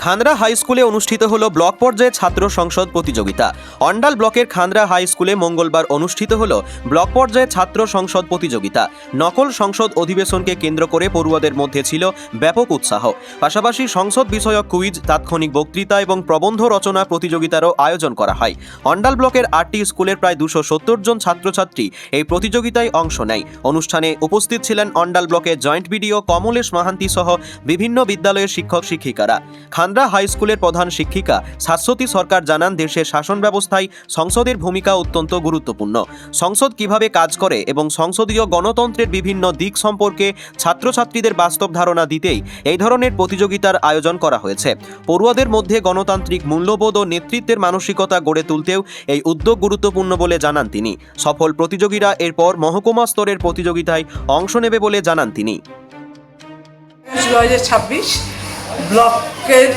খান্দ্রা high স্কুলে অনুষ্ঠিত হলো ব্লক পর্যায়ে ছাত্র সংসদ প্রতিযোগিতা। অন্ডাল ব্লকের খান্দ্রা হাই স্কুলে মঙ্গলবার অনুষ্ঠিত হলো ব্লক পর্যায়ে ছাত্র সংসদ প্রতিযোগিতা। নকল সংসদ অধিবেশনকে কেন্দ্র করে পড়ুয়াদের মধ্যে ছিল ব্যাপক উৎসাহ। পাশাপাশি সংসদ বিষয়ক কুইজ, তাৎক্ষণিক বক্তৃতা এবং প্রবন্ধ রচনা প্রতিযোগিতারও আয়োজন করা হয়। অন্ডাল ব্লকের 8টি স্কুলের প্রায় 270 জন ছাত্রছাত্রী এই প্রতিযোগিতায় অংশ নেয়। অনুষ্ঠানে উপস্থিত ছিলেন অন্ডাল ব্লকের জয়েন্ট বিডিও কমলেশ মাহান্তি সহ বিভিন্ন বিদ্যালয়ের শিক্ষক শিক্ষিকারা। খান্দ্রা হাই স্কুলের প্রধান শিক্ষিকা শাশ্বতী সরকার জানান, দেশের শাসন ব্যবস্থায় সংসদের ভূমিকা অত্যন্ত গুরুত্বপূর্ণ। সংসদ কিভাবে কাজ করে এবং সংসদীয় গণতন্ত্রের বিভিন্ন দিক সম্পর্কে ছাত্রছাত্রীদের বাস্তব ধারণা দিতেই এই ধরনের প্রতিযোগিতার আয়োজন করা হয়েছে। পড়ুয়াদের মধ্যে গণতান্ত্রিক মূল্যবোধ ও নেতৃত্বের মানসিকতা গড়ে তুলতেও এই উদ্যোগ গুরুত্বপূর্ণ বলে জানান তিনি। সফল প্রতিযোগীরা এরপর মহকুমা স্তরের প্রতিযোগিতায় অংশ নেবে বলে জানান তিনি। 2026 ব্লকের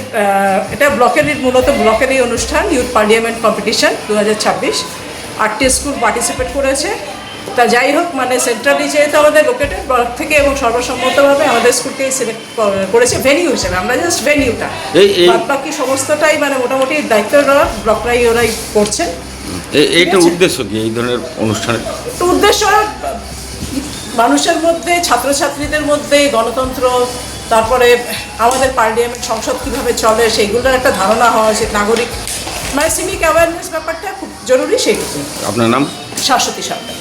এটা ব্লকেরই মূলত ব্লকেরই অনুষ্ঠান, ইউথ পার্লামেন্ট কম্পিটিশন 2026। 8টি স্কুল পার্টিসিপেট করেছে। তা যাই হোক, মানে সেন্ট্রালি যেহেতু আমাদের লোকেটেড ব্লক থেকে এবং সর্বসম্মতভাবে আমাদের স্কুলকেই সিলেক্ট করেছে ভেনিউ হিসেবে। আমরা জাস্ট ভেনিউটা, বাকি সমস্তটাই মানে মোটামুটি দায়িত্বটা ব্লকরাই ওরাই করছেন। এইটার উদ্দেশ্য কি এই ধরনের অনুষ্ঠানের? উদ্দেশ্য মানুষের মধ্যে, ছাত্রছাত্রীদের মধ্যে গণতন্ত্র, তারপরে আমাদের পার্লামেন্ট সংসদ কীভাবে চলে সেইগুলোর একটা ধারণা হওয়া উচিত। নাগরিক মানে সিভিক অ্যাওয়ারনেস ব্যাপারটা খুব জরুরি। সেইটুকু। আপনার নাম? শাশ্বতী সরকার।